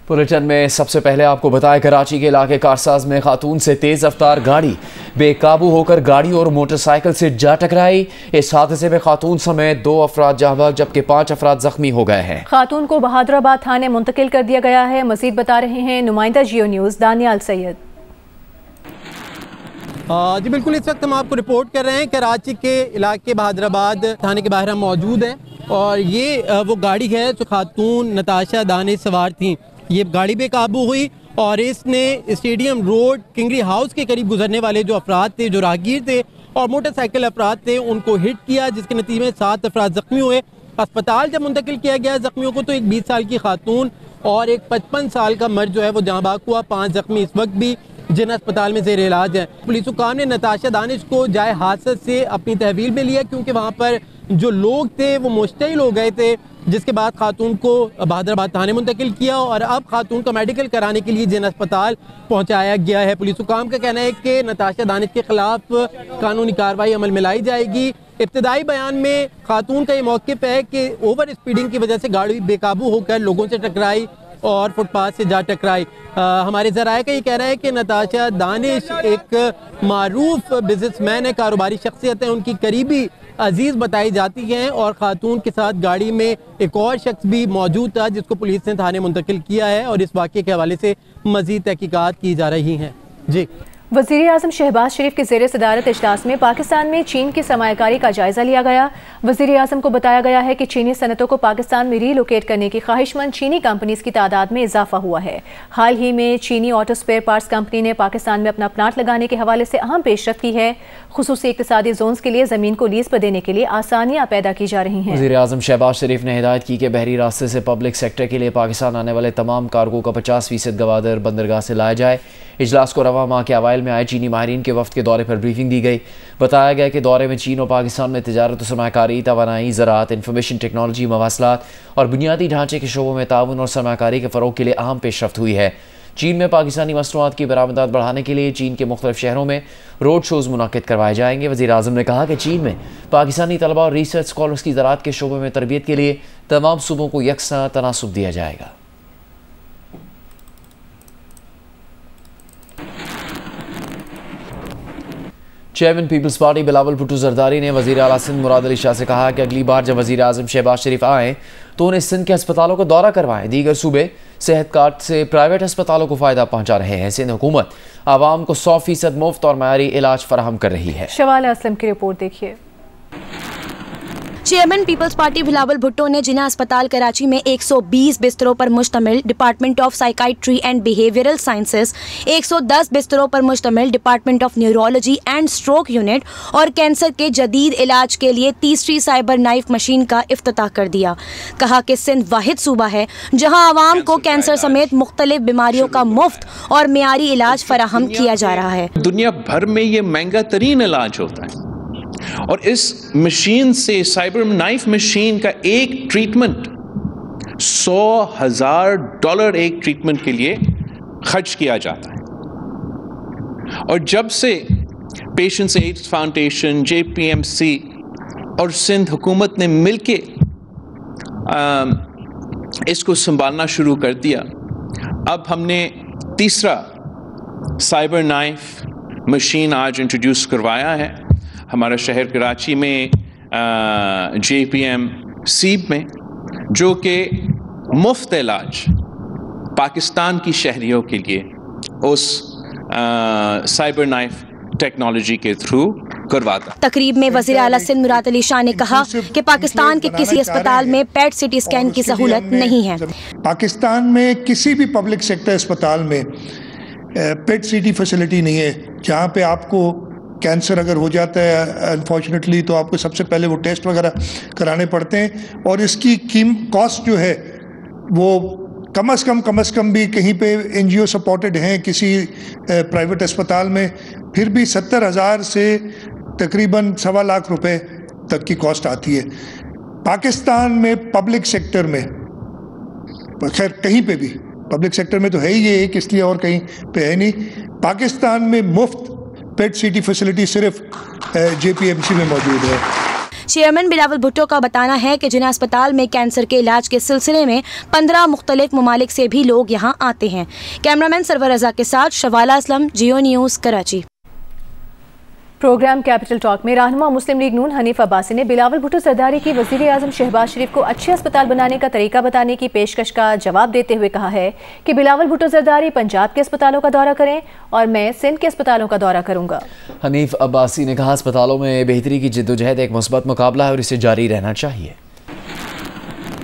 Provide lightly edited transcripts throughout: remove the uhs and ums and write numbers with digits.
Bulletin में सबसे पहले आपको बताया, कराची के इलाके कारसाज में खातून से तेज रफ्तार गाड़ी बेकाबू होकर गाड़ी और मोटरसाइकिल से जा टकराई। इस हादसे में खातून समेत 2 अफराद जाँ बहक जबकि 5 अफराद जख्मी हो गए हैं। खातून को बहादुराबाद थाने मुंतकिल कर दिया गया है। मजीद बता रहे हैं नुमाइंदा जियो न्यूज़ दानियाल सैयद। जी बिल्कुल, इस वक्त हम आपको रिपोर्ट कर रहे हैं कराची के इलाके बहादुराबाद थाने के बाहर हम मौजूद हैं और ये वो गाड़ी है जो खातून नताशा दानिश सवार थी। ये गाड़ी बेकाबू हुई और इसने स्टेडियम रोड किंगली हाउस के करीब गुजरने वाले जो अफराद थे, जो राहगीर थे और मोटरसाइकिल अफराद थे, उनको हिट किया, जिसके नतीजे में 7 अफराद जख्मी हुए। अस्पताल जब मुंतकिल किया गया जख्मियों को तो एक 20 साल की खातून और एक 55 साल का मर्द जो है वो जहाँ बाग हुआ। 5 जख्मी इस वक्त भी जिन अस्पताल में ज़ेर इलाज है। पुलिस हुकाम ने नताशा दानिश को जाए हादसे से अपनी तहवील में लिया क्योंकि वहाँ पर जो लोग थे वो मुश्तइल हो गए थे, जिसके बाद खातून को बहादुराबाद थाने मुंतकिल किया और अब खातून को मेडिकल कराने के लिए जिन अस्पताल पहुँचाया गया है। पुलिस हुकाम का कहना है कि नताशा दानिश के खिलाफ कानूनी कार्रवाई अमल में लाई जाएगी। इब्तदाई बयान में खातून का ये मौक़िफ़ है कि ओवर स्पीडिंग की वजह से गाड़ी बेकाबू होकर लोगों से टकराई और फुटपाथ से जा टकराई। हमारे ज़राए का ये कह रहा है कि नताशा दानिश एक मारूफ बिजनेसमैन है, कारोबारी शख्सियत है, उनकी करीबी अजीज़ बताई जाती हैं और खातून के साथ गाड़ी में एक और शख्स भी मौजूद था जिसको पुलिस ने थाने मुंतकिल किया है और इस वाक़े के हवाले से मज़ीद तहकीकात की जा रही हैं। जी, वज़ीर आज़म शहबाज शरीफ के ज़ेर सदारत इजलास में पाकिस्तान में चीन की सरमायाकारी का जायज़ा लिया गया। वज़ीर आज़म को बताया गया है कि चीनी सनतों को पाकिस्तान में रीलोकेट करने की ख्वाहिशमंद चीनी कंपनीज की तादाद में इजाफा हुआ है। हाल ही में चीनी ऑटो स्पेयर पार्ट्स कंपनी ने पाकिस्तान में अपना प्लांट लगाने के हवाले से अहम पेशरफ्त की है। खुसूसी इक़्तिसादी जोन्स के लिए ज़मीन को लीज पर देने के लिए आसानियाँ पैदा की जा रही हैं। वज़ीर आज़म शहबाज शरीफ ने हिदायत की कि बहरी रास्ते से पब्लिक सेक्टर के लिए पाकिस्तान आने वाले तमाम कार्गो का 50% गवादर बंदरगाह से लाया जाए। इजलास को रवा माह के अवाइल में आए चीनी माहिरीन के वफ्द के दौरे पर ब्रीफिंग दी गई। बताया गया कि दौरे में चीन और पाकिस्तान में तिजारत, सरमायाकारी, तवानाई, ज़राअत, इंफॉर्मेशन टेक्नोलॉजी, मवासलात और बुनियादी ढांचे के शोबों में ताउन और सरमायाकारी के फ़रोग के लिए अहम पेशरफ्त हुई है। चीन में पाकिस्तानी मसनूआत की बरामदात बढ़ाने के लिए चीन के मुख्तलिफ शहरों में रोड शोज़ मुनक़िद करवाए जाएंगे। वज़ीर आज़म ने कहा कि चीन में पाकिस्तानी तलबा और रिसर्च स्कॉलर्स की ज़राअत के शोबे में तरबियत के लिए तमाम सूबों को यकसा तनासुब दिया जाएगा। चेयरमैन पीपल्स पार्टी बिलावल भुट्टो जरदारी ने वज़ीर आला सिंध मुराद अली शाह से कहा कि अगली बार जब वज़ीर आज़म शहबाज शरीफ आएँ तो उन्हें सिंध के अस्पतालों का दौरा करवाएं। दीगर सूबे सेहत कार्ड से प्राइवेट अस्पतालों को फ़ायदा पहुँचा रहे हैं। सिंध हुकूमत आवाम को 100% मुफ्त और मयारी इलाज फराहम कर रही है। शवाल असलम की रिपोर्ट देखिए। चेयरमैन पीपल्स पार्टी बिलावल भुट्टो ने जिना अस्पताल कराची में 120 बिस्तरों पर मुश्तमिल department of psychiatry and behavioural sciences, 110 बिस्तरों पर मुश्तमिल department of neurology and stroke unit और कैंसर के जदीद इलाज के लिए तीसरी साइबर नाइफ मशीन का इफ्तिताह कर दिया। कहा कि सिंध वाहिद सूबा है जहाँ आवाम को कैंसर समेत मुख्तलिफ बीमारियों का मुफ्त और मियारी इलाज फराहम किया जा रहा है। दुनिया भर में ये महंगा तरीन इलाज होता है और इस मशीन से, साइबर नाइफ मशीन का एक ट्रीटमेंट $100,000 एक ट्रीटमेंट के लिए खर्च किया जाता है। और जब से पेशेंट्स एड्स फाउंडेशन, JPMC और सिंध हुकूमत ने मिलके इसको संभालना शुरू कर दिया, अब हमने तीसरा साइबर नाइफ मशीन आज इंट्रोड्यूस करवाया है हमारा शहर कराची में JPMC में, जो कि मुफ्त इलाज पाकिस्तान की शहरियों के लिए उस साइबर नाइफ टेक्नोलॉजी के थ्रू करवाता। तकरीब में वज़ीर आला सिंध मुराद अली शाह ने कहा कि पाकिस्तान के किसी अस्पताल में पेट सिटी स्कैन की सहूलत नहीं है। पाकिस्तान में किसी भी पब्लिक सेक्टर अस्पताल में पेट सिटी फैसिलिटी नहीं है, जहाँ पे आपको कैंसर अगर हो जाता है अनफॉर्चुनेटली तो आपको सबसे पहले वो टेस्ट वगैरह कराने पड़ते हैं और इसकी कॉस्ट जो है वो कम से कम भी कहीं पे NGO सपोर्टेड हैं किसी प्राइवेट अस्पताल में, फिर भी 70,000 से तकरीबन 1.25 लाख रुपए तक की कॉस्ट आती है। पाकिस्तान में पब्लिक सेक्टर में, खैर कहीं पे भी पब्लिक सेक्टर में तो है ही ये एक, इसलिए और कहीं पे है नहीं, पाकिस्तान में मुफ्त पेट सिटी फैसिलिटी सिर्फ JPMC में मौजूद है। चेयरमैन बिलावल भुट्टो का बताना है कि जिना अस्पताल में कैंसर के इलाज के सिलसिले में 15 मुख्तलिफ ममालिक से भी लोग यहाँ आते हैं। कैमरामैन सरवर रजा के साथ शवाला Aslam, Geo News, Karachi. Program capital talk में रहनुमा मुस्लिम लीग नून हनीफ अब्बासी ने बिलावल भुट्टो सरदारी की वज़ीर आज़म शहबाज शरीफ को अच्छे अस्पताल बनाने का तरीका बताने की पेशकश का जवाब देते हुए कहा है कि बिलावल भुट्टो सरदारी पंजाब के अस्पतालों का दौरा करें और मैं सिंध के अस्पतालों का दौरा करूंगा। हनीफ अब्बासी ने कहा, अस्पतालों में बेहतरी की जिद्दोजहद एक मुस्बत मुकाबला है और इसे जारी रहना चाहिए।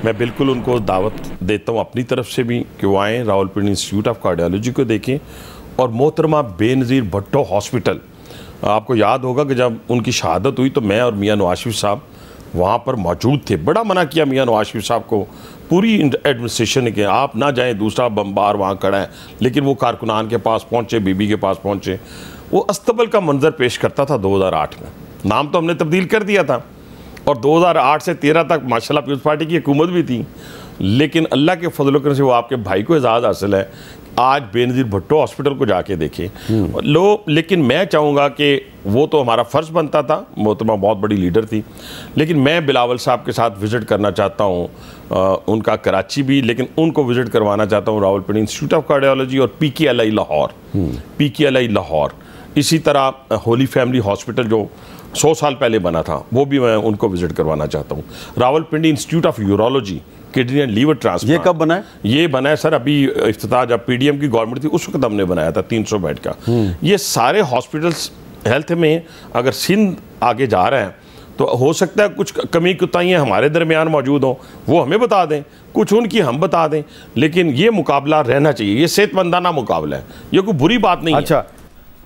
मैं बिल्कुल उनको दावत देता हूँ अपनी तरफ से भी कि वो आएँ, रावलपिंडी इंस्टीट्यूट ऑफ कार्डियोलॉजी को देखें। और मोहतरमा बेनज़ीर भुट्टो हॉस्पिटल, आपको याद होगा कि जब उनकी शहादत हुई तो मैं और मियां नवाज शरीफ साहब वहाँ पर मौजूद थे। बड़ा मना किया मियां नवाज शरीफ साहब को पूरी एडमिनिस्ट्रेशन ने कि आप ना जाएं, दूसरा बम्बार वहाँ खड़ा है। लेकिन वो कारकुनान के पास पहुँचे, बीबी के पास पहुँचे। वो अस्तबल का मंजर पेश करता था 2008 में। नाम तो हमने तब्दील कर दिया था और 2008 से 13 तक माशाल्लाह पीपल्स पार्टी की हुकूमत भी थी। लेकिन अल्लाह के फजल करम से वो आपके भाई को एजाज़ हासिल है। आज बेनज़ीर भुट्टो हॉस्पिटल को जाके देखें लेकिन मैं चाहूँगा कि वो तो हमारा फ़र्ज़ बनता था, मोहतरमा बहुत बड़ी लीडर थी, लेकिन मैं बिलावल साहब के साथ विज़िट करना चाहता हूँ उनका कराची भी, लेकिन उनको विज़िट करवाना चाहता हूँ रावलपिंडी इंस्टीट्यूट ऑफ कार्डियोलॉजी और PKLI लाहौर, PKLI लाहौर। इसी तरह होली फैमिली हॉस्पिटल जो 100 साल पहले बना था वो भी मैं उनको विज़िट करवाना चाहता हूँ। Rawalpindi institute of urology, kidney and liver transplant, ये कब बना है? ये बना है सर अभी इफ्तिताह जब PDM की गवर्नमेंट थी उस वक्त हमने बनाया था 300 बेड का। ये सारे हॉस्पिटल्स हेल्थ में अगर सिंध आगे जा रहे हैं तो हो सकता है कुछ कमी कुताहियाँ हमारे दरमियान मौजूद हों, वो हमें बता दें, कुछ उनकी हम बता दें, लेकिन ये मुकाबला रहना चाहिए। ये सेहतमंदाना मुकाबला है, ये कोई बुरी बात नहीं अच्छा। है।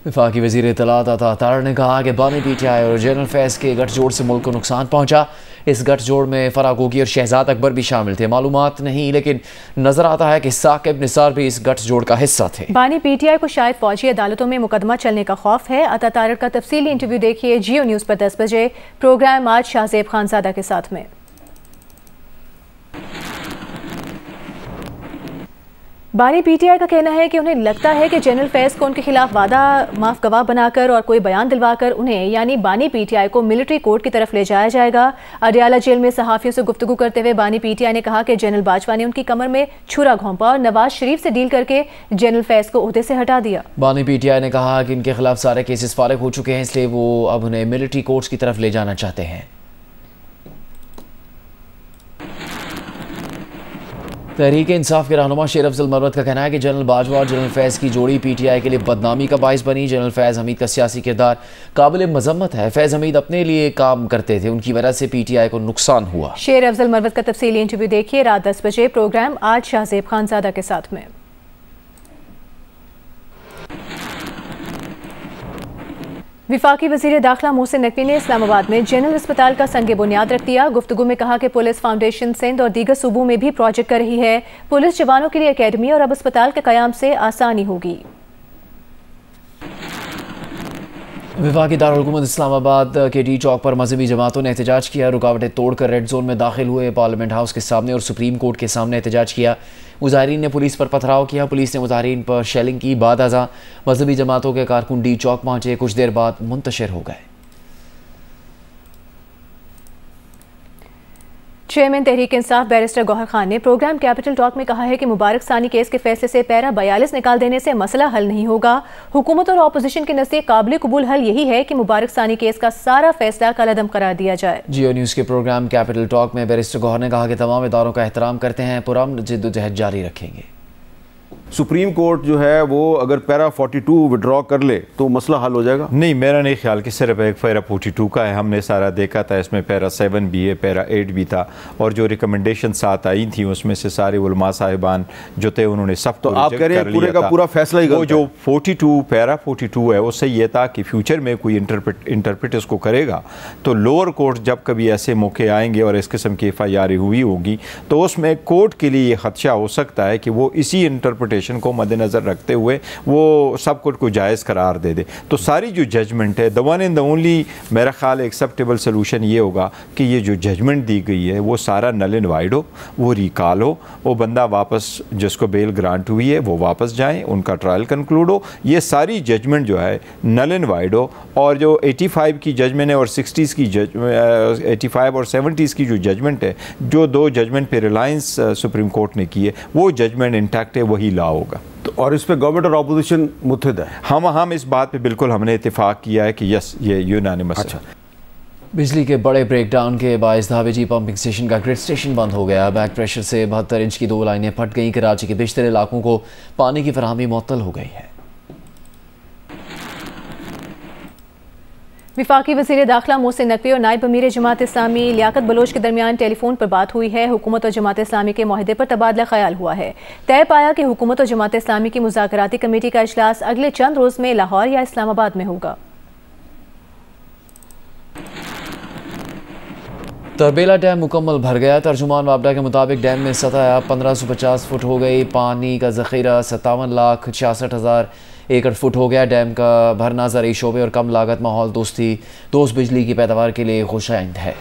वफाकी वज़ीर इत्तलात अता तारड़ ने कहा कि बानी PTI और जनरल फैज़ के गठजोड़ से मुल्क को नुकसान पहुँचा। इस गठजोड़ में फराह गोगी और शहजाद अकबर भी शामिल थे। मालूमात नहीं, लेकिन नजर आता है कि साकिब निसार भी इस गठजोड़ का हिस्सा थे। बानी PTI को शायद फौजी अदालतों में मुकदमा चलने का खौफ है। अता तारड़ का तफसीली इंटरव्यू देखिए जियो न्यूज़ पर 10 बजे। प्रोग्राम आज शाहजेब खानजादा के साथ में। बानी PTI का कहना है कि उन्हें लगता है कि जनरल फैज़ को उनके खिलाफ वादा माफ गवाह बनाकर और कोई बयान दिलवाकर उन्हें यानी बानी PTI को मिलिट्री कोर्ट की तरफ ले जाया जाएगा। अडियाला जेल में सहाफ़ियों से गुफ्तगू करते हुए बानी PTI ने कहा कि जनरल बाजवा ने उनकी कमर में छुरा घोंपा और नवाज शरीफ से डील करके जनरल फैज़ को ओहदे से हटा दिया। बानी PTI ने कहा कि इनके खिलाफ सारे केसेस फारिग हो चुके हैं, इसलिए वो अब उन्हें मिलिट्री कोर्ट्स की तरफ ले जाना चाहते हैं। तहरीक इंसाफ के रहनुमा शेर अफजल मरवत का कहना है कि जनरल बाजवा और जनरल फैज़ की जोड़ी PTI के लिए बदनामी का बाइस बनी। जनरल फैज़ हमीद का सियासी किरदार काबिल मजम्मत है। फैज़ हमीद अपने लिए काम करते थे, उनकी वजह से PTI को नुकसान हुआ। शेर अफजल मरवत का तफसीली इंटरव्यू देखिए रात 10 बजे। प्रोग्राम आज शाहजेब खानजादा के साथ में। विफाकी वज़ीर दाखिला मोहसिन नकवी ने इस्लामाबाद में जनरल अस्पताल का संग बुनियाद रख दिया। गुफ्तगू में कहा कि पुलिस फाउंडेशन सिंध और दीगर सूबों में भी प्रोजेक्ट कर रही है। पुलिस जवानों के लिए अकेडमी और अब अस्पताल के क़याम से आसानी होगी। विफाकी दारुल इस्लामाबाद के डी चौक पर मजहबी जमातों ने एहतजाज किया। रुकावटें तोड़कर रेड जोन में दाखिल हुए। पार्लियामेंट हाउस के सामने और सुप्रीम कोर्ट के सामने एहतजाज किया। मुजाहिरीन ने पुलिस पर पथराव किया। पुलिस ने मुजाहिरीन पर शेलिंग की। बाद अज़ां मजहबी जमातों के कारकुन डी चौक पहुंचे, कुछ देर बाद मुंतशिर हो गए। चेयरमैन तहरीक इंसाफ बैरिस्टर गौहर खान ने प्रोग्राम कैपिटल टॉक में कहा है कि मुबारक सानी केस के फैसले से पैरा 42 निकाल देने से मसला हल नहीं होगा। हुकूमत और अपोजिशन के नज़दीक काबिल कबूल हल यही है कि मुबारक सानी केस का सारा फैसला कलअदम करार दिया जाए। जियो न्यूज़ के प्रोग्राम कैपिटल टॉक में बैरिस्टर गौहर ने कहा कि तमाम इदारों का एहतराम करते हैं, पुरअमन जिद्दोजहद जारी रखेंगे। सुप्रीम कोर्ट जो है वो अगर पैरा 42 विड्रॉ कर ले तो मसला हल हो जाएगा? नहीं, मेरा नहीं ख्याल कि सिर्फ एक पैरा 42 का है। हमने सारा देखा था, इसमें पैरा 7 भी है, पैरा 8 भी था, और जो रिकमेंडेशन साथ आई थी उसमें से सारे उलमा साहिबान जो थे उन्होंने सब तो आप कह रहे हैं पूरे का पूरा फैसला ही वो जो 42 पैरा 42 है उससे ये था कि फ्यूचर में कोई इंटरप्रेट इसको करेगा तो लोअर कोर्ट जब कभी ऐसे मौके आएंगे और इस किस्म की FIR हुई होगी तो उसमें कोर्ट के लिए ये खदशा हो सकता है कि वो इसी इंटरप्रिटेशन सिचुएशन को मद्देनज़र रखते हुए वो सब कुछ को जायज़ करार दे दे। तो सारी जो जजमेंट है, the one and the only मेरा ख्याल एक्सेप्टेबल सोल्यूशन ये होगा कि ये जो जजमेंट दी गई है वो सारा नल एंड वाइड हो, वो रिकॉल हो, वो बंदा वापस जिसको बेल ग्रांट हुई है वो वापस जाएँ, उनका ट्रायल कंक्लूड हो, ये सारी जजमेंट जो है नल एंड वाइड हो। और जो 85 की जजमेंट है और 60s की 85 और 70s की जो जजमेंट है, जो 2 जजमेंट पे रिलायंस सुप्रीम कोर्ट ने की है, वो जजमेंट इंटैक्ट है, वही लॉ होगा। तो और इस पे गवर्नमेंट और अपोजिशन मुत्तहिद है? हम इस बात पे बिल्कुल हमने इत्तेफाक किया है कि यस ये यूनानिमस है। बिजली के बड़े ब्रेकडाउन के बायस धावेजी पंपिंग स्टेशन का ग्रिड स्टेशन बंद हो गया। बैक प्रेशर से 72 इंच की 2 लाइनें फट गईं। कराची के बेशतर इलाकों को पानी की फराहमी मुअत्तल हो गई है। वफाकी वज़ीर दाखिला मोहसिन नकवी और नायब अमीर जमात इस्लामी लियाकत बलोच के दरमियान टेलीफोन पर बात हुई है। हुकूमत और जमात इस्लामी के मुआहदे पर तबादला ख्याल हुआ है। तय पाया कि हुकूमत और जमात इस्लामी की मुज़ाकराती कमेटी का इजलास अगले चंद रोज़ में लाहौर या इस्लामाबाद में होगा। तरबेला डैम मुकम्मल भर गया। तर्जुमान वापडा के मुताबिक डैम में सतह 1550 फुट हो गई। पानी का ज़ख़ीरा 57,66,000 एकड़ फुट हो गया। डैम का भरना ज़रूरी शोबे और कम लागत माहौल दोस्त बिजली की पैदावार के लिए खुशाइंद है।